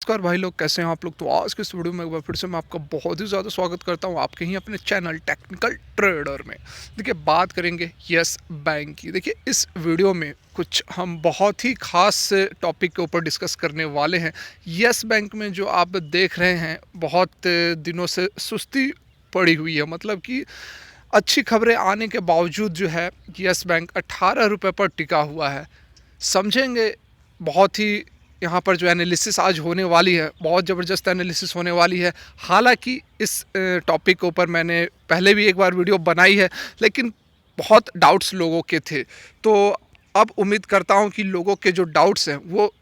नमस्कार भाई लोग, कैसे हैं आप लोग। तो आज के इस वीडियो में एक बार फिर से मैं आपका बहुत ही ज़्यादा स्वागत करता हूं आपके ही अपने चैनल टेक्निकल ट्रेडर में। देखिए, बात करेंगे यस बैंक की। देखिए, इस वीडियो में कुछ हम बहुत ही खास टॉपिक के ऊपर डिस्कस करने वाले हैं। यस बैंक में जो आप देख रहे हैं, बहुत दिनों से सुस्ती पड़ी हुई है। मतलब कि अच्छी खबरें आने के बावजूद जो है यस बैंक 18 रुपये पर टिका हुआ है। समझेंगे बहुत ही यहाँ पर जो एनालिसिस आज होने वाली है, बहुत ज़बरदस्त एनालिसिस होने वाली है। हालांकि इस टॉपिक के ऊपर मैंने पहले भी एक बार वीडियो बनाई है, लेकिन बहुत डाउट्स लोगों के थे। तो अब उम्मीद करता हूँ कि लोगों के जो डाउट्स हैं वो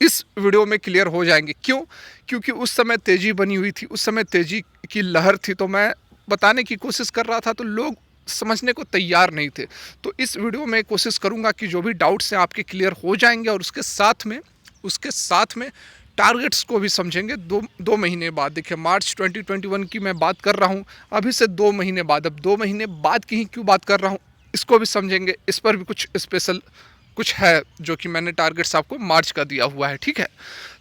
इस वीडियो में क्लियर हो जाएंगे। क्यों? क्योंकि उस समय तेज़ी बनी हुई थी, उस समय तेज़ी की लहर थी, तो मैं बताने की कोशिश कर रहा था तो लोग समझने को तैयार नहीं थे। तो इस वीडियो में कोशिश करूंगा कि जो भी डाउट्स हैं आपके क्लियर हो जाएंगे, और उसके साथ में टारगेट्स को भी समझेंगे। दो महीने बाद, देखिए मार्च 2021 की मैं बात कर रहा हूँ, अभी से 2 महीने बाद। अब 2 महीने बाद की ही क्यों बात कर रहा हूँ, इसको भी समझेंगे। इस पर भी कुछ स्पेशल कुछ है जो कि मैंने टारगेट्स आपको मार्च का दिया हुआ है, ठीक है।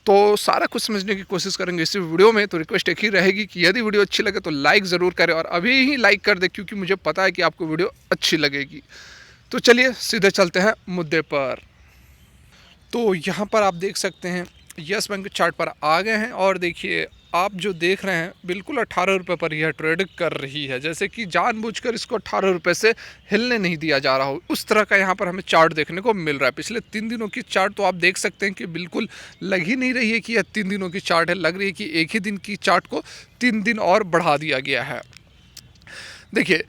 तो सारा कुछ समझने की कोशिश करेंगे इस वीडियो में। तो रिक्वेस्ट एक ही रहेगी कि यदि वीडियो अच्छी लगे तो लाइक ज़रूर करें, और अभी ही लाइक कर दे, क्योंकि मुझे पता है कि आपको वीडियो अच्छी लगेगी। तो चलिए सीधे चलते हैं मुद्दे पर। तो यहाँ पर आप देख सकते हैं यस बैंक के चार्ट पर आ गए हैं, और देखिए आप जो देख रहे हैं बिल्कुल 18 रुपये पर यह ट्रेड कर रही है। जैसे कि जानबूझकर इसको 18 रुपये से हिलने नहीं दिया जा रहा हो, उस तरह का यहाँ पर हमें चार्ट देखने को मिल रहा है। पिछले 3 दिनों की चार्ट तो आप देख सकते हैं कि बिल्कुल लग ही नहीं रही है कि यह 3 दिनों की चार्ट है। लग रही है कि एक ही दिन की चार्ट को 3 दिन और बढ़ा दिया गया है। देखिए,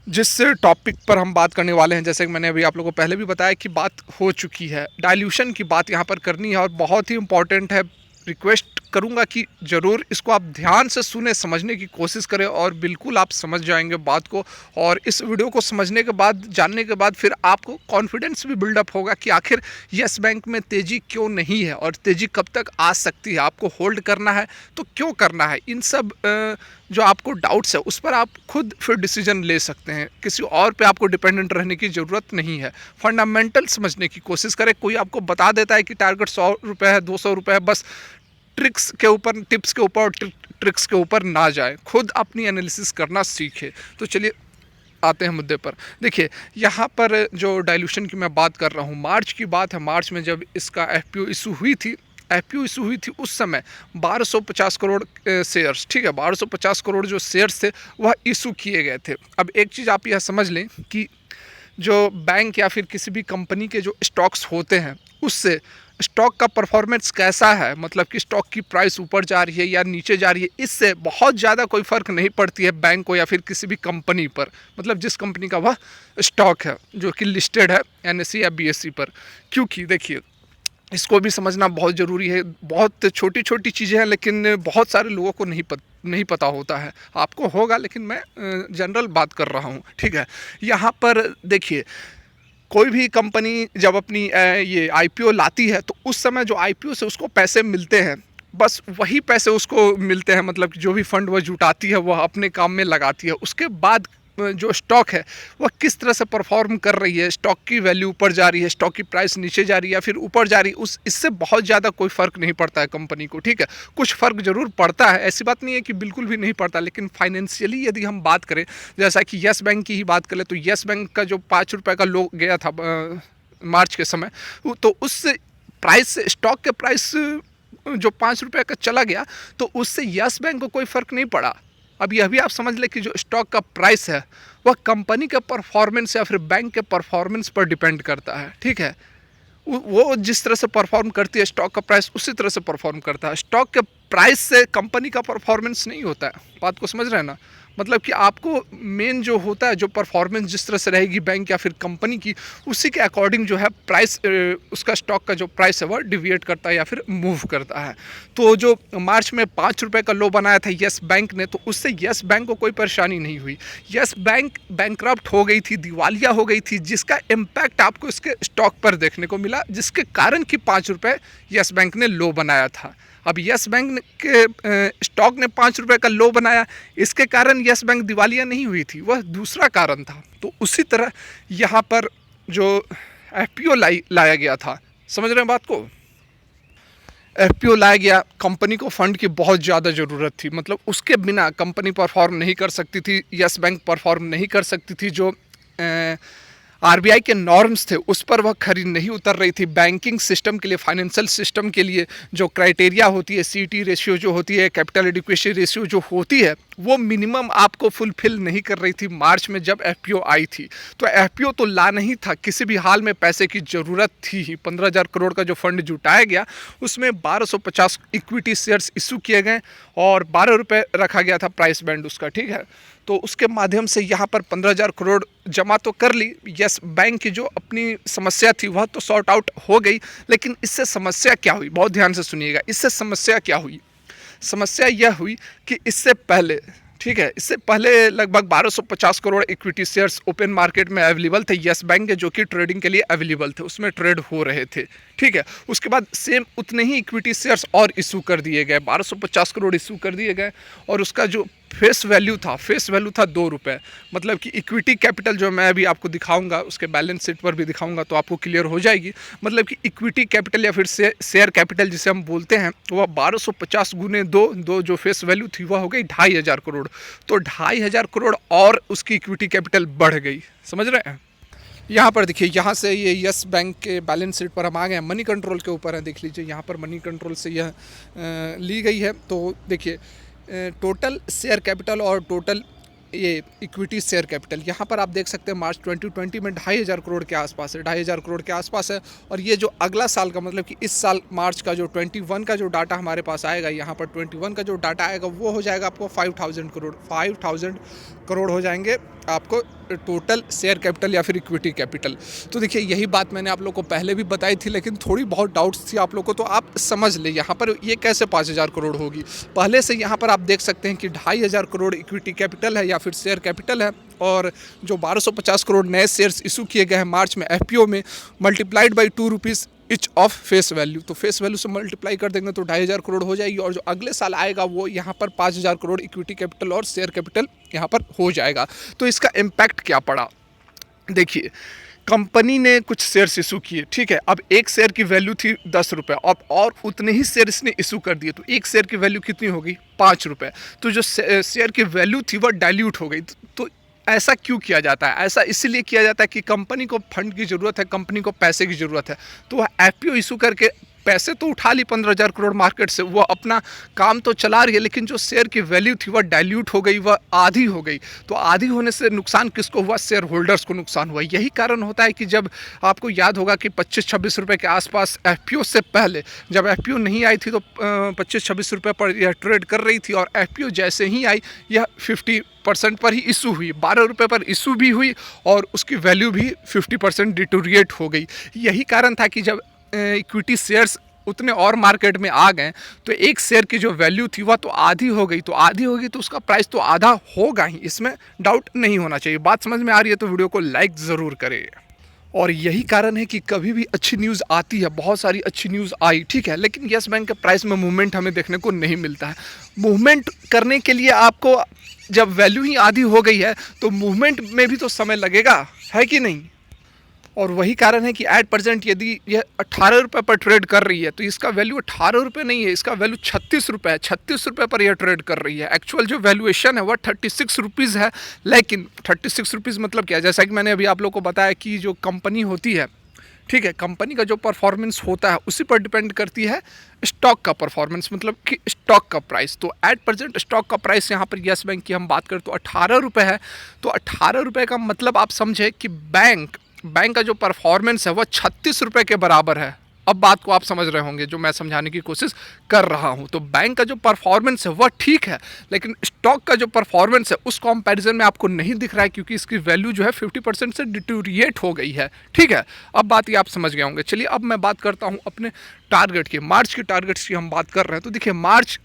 जिस टॉपिक पर हम बात करने वाले हैं, जैसे कि मैंने अभी आप लोगों को पहले भी बताया कि बात हो चुकी है, डाइल्यूशन की बात यहाँ पर करनी है, और बहुत ही इम्पॉर्टेंट है। रिक्वेस्ट करूँगा कि ज़रूर इसको आप ध्यान से सुने, समझने की कोशिश करें, और बिल्कुल आप समझ जाएंगे बात को। और इस वीडियो को समझने के बाद, जानने के बाद, फिर आपको कॉन्फिडेंस भी बिल्डअप होगा कि आखिर यस बैंक में तेज़ी क्यों नहीं है, और तेज़ी कब तक आ सकती है। आपको होल्ड करना है तो क्यों करना है, इन सब जो आपको डाउट्स है उस पर आप खुद फिर डिसीजन ले सकते हैं। किसी और पे आपको डिपेंडेंट रहने की ज़रूरत नहीं है। फंडामेंटल समझने की कोशिश करें। कोई आपको बता देता है कि टारगेट 100 रुपये है, 200 रुपये है, बस ट्रिक्स के ऊपर, टिप्स के ऊपर, ट्रिक्स के ऊपर ना जाए, खुद अपनी एनालिसिस करना सीखे। तो चलिए आते हैं मुद्दे पर। देखिए, यहाँ पर जो डाइल्यूशन की मैं बात कर रहा हूँ, मार्च की बात है। मार्च में जब इसका एफपीओ इशू हुई थी, उस समय 1250 करोड़ शेयर्स, ठीक है, 1250 करोड़ जो शेयर्स थे वह इशू किए गए थे। अब एक चीज़ आप यह समझ लें कि जो बैंक या फिर किसी भी कंपनी के जो स्टॉक्स होते हैं, उससे स्टॉक का परफॉर्मेंस कैसा है, मतलब कि स्टॉक की प्राइस ऊपर जा रही है या नीचे जा रही है, इससे बहुत ज़्यादा कोई फ़र्क नहीं पड़ती है बैंक को या फिर किसी भी कंपनी पर। मतलब जिस कंपनी का वह स्टॉक है जो कि लिस्टेड है एनएसई या बीएसई पर। क्योंकि देखिए, इसको भी समझना बहुत ज़रूरी है। बहुत छोटी छोटी चीज़ें हैं, लेकिन बहुत सारे लोगों को नहीं पता होता है। आपको होगा, लेकिन मैं जनरल बात कर रहा हूँ, ठीक है। यहाँ पर देखिए, कोई भी कंपनी जब अपनी ये आईपीओ लाती है, तो उस समय जो आईपीओ से उसको पैसे मिलते हैं, बस वही पैसे उसको मिलते हैं। मतलब कि जो भी फंड वह जुटाती है वह अपने काम में लगाती है। उसके बाद जो स्टॉक है वह किस तरह से परफॉर्म कर रही है, स्टॉक की वैल्यू ऊपर जा रही है, स्टॉक की प्राइस नीचे जा रही है या फिर ऊपर जा रही है, इससे बहुत ज़्यादा कोई फ़र्क नहीं पड़ता है कंपनी को, ठीक है। कुछ फ़र्क ज़रूर पड़ता है, ऐसी बात नहीं है कि बिल्कुल भी नहीं पड़ता, लेकिन फाइनेंशियली यदि हम बात करें, जैसा कि यस बैंक की ही बात करें, तो यस बैंक का जो 5 रुपये का लो गया था मार्च के समय, तो उस प्राइस से, स्टॉक के प्राइस जो 5 रुपये का चला गया, तो उससे यस बैंक को कोई फ़र्क नहीं पड़ा। अब यह भी आप समझ लें कि जो स्टॉक का प्राइस है वह कंपनी के परफॉर्मेंस या फिर बैंक के परफॉर्मेंस पर डिपेंड करता है, ठीक है। वो जिस तरह से परफॉर्म करती है स्टॉक का प्राइस, उसी तरह से परफॉर्म करता है। स्टॉक के प्राइस से कंपनी का परफॉर्मेंस नहीं होता है। बात को समझ रहे हैं ना। मतलब कि आपको मेन जो होता है, जो परफॉर्मेंस जिस तरह से रहेगी बैंक या फिर कंपनी की, उसी के अकॉर्डिंग जो है प्राइस, उसका स्टॉक का जो प्राइस है वह डिविएट करता है या फिर मूव करता है। तो जो मार्च में 5 रुपये का लो बनाया था यस बैंक ने, तो उससे यस बैंक को कोई परेशानी नहीं हुई। यस बैंक बैंकरप्ट हो गई थी, दिवालिया हो गई थी, जिसका इम्पैक्ट आपको इसके स्टॉक पर देखने को मिला, जिसके कारण कि 5 रुपये यस बैंक ने लो बनाया था। अब यस बैंक के स्टॉक ने 5 रुपये का लो बनाया, इसके कारण यस बैंक दिवालिया नहीं हुई थी, वह दूसरा कारण था। तो उसी तरह यहाँ पर जो एफपीओ लाया गया था, समझ रहे हैं बात को। एफपीओ लाया गया, कंपनी को फंड की बहुत ज़्यादा ज़रूरत थी, मतलब उसके बिना कंपनी परफॉर्म नहीं कर सकती थी, यस बैंक परफॉर्म नहीं कर सकती थी। जो आरबीआई के नॉर्म्स थे उस पर वह खरी नहीं उतर रही थी। बैंकिंग सिस्टम के लिए, फाइनेंशियल सिस्टम के लिए जो क्राइटेरिया होती है, सीटी रेशियो जो होती है, कैपिटल एडिक्वेसी रेशियो जो होती है, वो मिनिमम आपको फुलफिल नहीं कर रही थी मार्च में जब एफपीओ आई थी। तो एफपीओ तो लाना ही था, किसी भी हाल में पैसे की ज़रूरत थी ही। 15,000 करोड़ का जो फंड जुटाया गया उसमें 1250 इक्विटी शेयर्स इशू किए गए और 12 रुपये रखा गया था प्राइस बैंड उसका, ठीक है। तो उसके माध्यम से यहाँ पर 15,000 करोड़ जमा तो कर ली। यस बैंक की जो अपनी समस्या थी वह तो सॉर्ट आउट हो गई, लेकिन इससे समस्या क्या हुई, बहुत ध्यान से सुनिएगा। इससे समस्या क्या हुई? समस्या यह हुई कि इससे पहले, ठीक है, इससे पहले लगभग 1250 crore equity shares open market में अवेलेबल थे यस बैंक के, जो कि ट्रेडिंग के लिए अवेलेबल थे, उसमें ट्रेड हो रहे थे, ठीक है। उसके बाद सेम उतने ही इक्विटी शेयर्स और इशू कर दिए गए, 1250 करोड़ इशू कर दिए गए और उसका जो फेस वैल्यू था 2 रुपये। मतलब कि इक्विटी कैपिटल जो मैं अभी आपको दिखाऊंगा, उसके बैलेंस शीट पर भी दिखाऊंगा तो आपको क्लियर हो जाएगी। मतलब कि इक्विटी कैपिटल या फिर शेयर कैपिटल जिसे हम बोलते हैं, वह 1250 गुने दो जो फेस वैल्यू थी वह हो गई 2,500 करोड़। तो 2,500 करोड़ और उसकी इक्विटी कैपिटल बढ़ गई, समझ रहे हैं। यहाँ पर देखिए, यहाँ से ये यस बैंक के बैलेंस शीट पर हम आ गए हैं, मनी कंट्रोल के ऊपर है, देख लीजिए यहाँ पर मनी कंट्रोल से यह ली गई है। तो देखिए टोटल शेयर कैपिटल और टोटल ये इक्विटी शेयर कैपिटल यहाँ पर आप देख सकते हैं मार्च 2020 में 2,500 करोड़ के आसपास है, 2,500 करोड़ के आसपास है। और ये जो अगला साल का, मतलब कि इस साल मार्च का जो 21 का जो डाटा हमारे पास आएगा, यहाँ पर 21 का जो डाटा आएगा वो हो जाएगा आपको 5,000 करोड़, 5,000 करोड़ हो जाएंगे आपको टोटल शेयर कैपिटल या फिर इक्विटी कैपिटल। तो देखिए यही बात मैंने आप लोग को पहले भी बताई थी, लेकिन थोड़ी बहुत डाउट्स थी आप लोग को, तो आप समझ ले यहाँ पर ये कैसे 5,000 करोड़ होगी। पहले से यहाँ पर आप देख सकते हैं कि 2,500 करोड़ इक्विटी कैपिटल है या फिर शेयर कैपिटल है, और जो 1250 करोड़ नए शेयर्स इशू किए गए हैं मार्च में एफपीओ में, multiplied by 2 rupees each of face value, तो फेस वैल्यू से मल्टीप्लाई कर देंगे तो 2,500 करोड़ हो जाएगी। और जो अगले साल आएगा वो यहाँ पर 5,000 करोड़ इक्विटी कैपिटल और शेयर कैपिटल यहाँ पर हो जाएगा। तो इसका इम्पैक्ट क्या पड़ा, देखिए कंपनी ने कुछ शेयर्स इशू किए, ठीक है। अब एक शेयर की वैल्यू थी 10 रुपये, अब और उतने ही शेयर इसने इशू कर दिए, तो एक शेयर की वैल्यू कितनी हो गई, 5 रुपये। तो जो शेयर की वैल्यू थी वह डाइल्यूट हो गई। तो ऐसा क्यों किया जाता है? ऐसा इसलिए किया जाता है कि कंपनी को फंड की ज़रूरत है, कंपनी को पैसे की ज़रूरत है, तो वह एफपीओ इशू करके पैसे तो उठा ली 15,000 करोड़ मार्केट से, वो अपना काम तो चला रही है, लेकिन जो शेयर की वैल्यू थी वह डाइल्यूट हो गई, वह आधी हो गई। तो आधी होने से नुकसान किसको हुआ, शेयर होल्डर्स को नुकसान हुआ। यही कारण होता है कि जब आपको याद होगा कि 25-26 रुपये के आसपास एफपीओ से पहले, जब एफपीओ नहीं आई थी तो 25-26 रुपये पर यह ट्रेड कर रही थी, और एफपीओ जैसे ही आई यह 50% पर ही इशू हुई, 12 रुपये पर इशू भी हुई और उसकी वैल्यू भी 50% डिटोरिएट हो गई। यही कारण था कि जब इक्विटी शेयर्स उतने और मार्केट में आ गए तो एक शेयर की जो वैल्यू थी वह तो आधी हो गई, तो आधी होगी तो उसका प्राइस तो आधा होगा ही, इसमें डाउट नहीं होना चाहिए। बात समझ में आ रही है तो वीडियो को लाइक ज़रूर करें। और यही कारण है कि कभी भी अच्छी न्यूज़ आती है, बहुत सारी अच्छी न्यूज़ आई, ठीक है, लेकिन यस बैंक के प्राइस में मूवमेंट हमें देखने को नहीं मिलता है। मूवमेंट करने के लिए आपको, जब वैल्यू ही आधी हो गई है तो मूवमेंट में भी तो समय लगेगा, है कि नहीं। और वही कारण है कि एट प्रेजेंट यदि यह 18 रुपये पर ट्रेड कर रही है तो इसका वैल्यू 18 रुपये नहीं है, इसका वैल्यू 36 रुपये है। 36 रुपये पर यह ट्रेड कर रही है। एक्चुअल जो वैल्यूएशन है वह 36 रुपीज़ है, लेकिन 36 रुपीज़ मतलब क्या है, जैसा कि मैंने अभी आप लोग को बताया कि जो कंपनी होती है, ठीक है, कंपनी का जो परफॉर्मेंस होता है उसी पर डिपेंड करती है स्टॉक का परफॉर्मेंस, मतलब कि स्टॉक का प्राइस। तो एट प्रेजेंट स्टॉक का प्राइस यहाँ पर यस बैंक की हम बात करें तो 18 रुपये है। तो 18 रुपये का मतलब आप समझे कि बैंक का जो परफॉर्मेंस है वह 36 रुपये के बराबर है। अब बात को आप समझ रहे होंगे जो मैं समझाने की कोशिश कर रहा हूं। तो बैंक का जो परफॉर्मेंस है वह ठीक है, लेकिन स्टॉक का जो परफॉर्मेंस है उस कंपैरिजन में आपको नहीं दिख रहा है, क्योंकि इसकी वैल्यू जो है 50% से डिटोरिएट हो गई है, ठीक है। अब बात ये आप समझ गए होंगे। चलिए अब मैं बात करता हूँ अपने टारगेट की, मार्च की टारगेट्स की हम बात कर रहे हैं। तो देखिए मार्च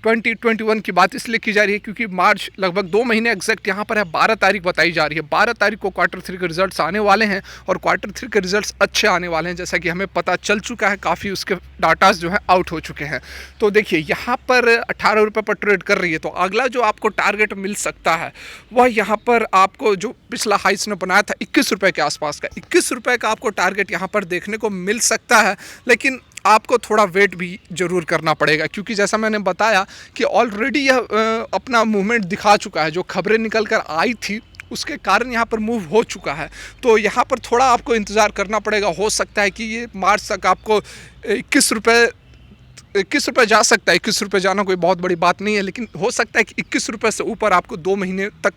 2021 की बात इसलिए की जा रही है क्योंकि मार्च लगभग 2 महीने एग्जैक्ट यहाँ पर है, 12 तारीख बताई जा रही है। 12 तारीख को Q3 के रिजल्ट्स आने वाले हैं और Q3 के रिजल्ट्स अच्छे आने वाले हैं, जैसा कि हमें पता चल चुका है, काफ़ी उसके डाटाज जो है आउट हो चुके हैं। तो देखिए यहाँ पर 18 रुपये पर ट्रेड कर रही है, तो अगला जो आपको टारगेट मिल सकता है वह यहाँ पर आपको जो पिछला हाई इसने बनाया था 21 रुपये के आसपास का, 21 रुपये का आपको टारगेट यहाँ पर देखने को मिल सकता है। लेकिन आपको थोड़ा वेट भी ज़रूर करना पड़ेगा, क्योंकि जैसा मैंने बताया कि ऑलरेडी यह अपना मूवमेंट दिखा चुका है। जो खबरें निकल कर आई थी उसके कारण यहाँ पर मूव हो चुका है। तो यहाँ पर थोड़ा आपको इंतज़ार करना पड़ेगा। हो सकता है कि ये मार्च तक आपको 21 रुपये जा सकता है। 21 रुपये जाना कोई बहुत बड़ी बात नहीं है, लेकिन हो सकता है कि 21 रुपये से ऊपर आपको 2 महीने तक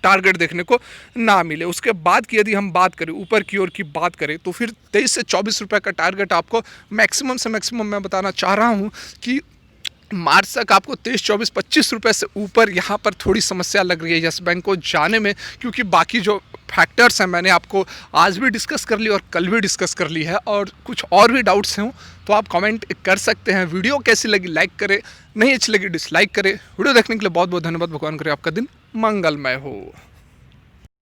टारगेट देखने को ना मिले। उसके बाद की यदि हम बात करें, ऊपर की ओर की बात करें, तो फिर 23 से 24 रुपये का टारगेट आपको मैक्सिमम से मैक्सिमम मैं बताना चाह रहा हूँ कि मार्च तक आपको 23, 24, 25 रुपये से ऊपर यहाँ पर थोड़ी समस्या लग रही है यस बैंक को जाने में, क्योंकि बाकी जो फैक्टर्स हैं मैंने आपको आज भी डिस्कस कर ली और कल भी डिस्कस कर ली है। और कुछ और भी डाउट्स हों तो आप कमेंट कर सकते हैं। वीडियो कैसी लगी लाइक करें, नहीं अच्छी लगी डिसलाइक करें। वीडियो देखने के लिए बहुत बहुत धन्यवाद। भगवान करे आपका दिन मंगलमय हो।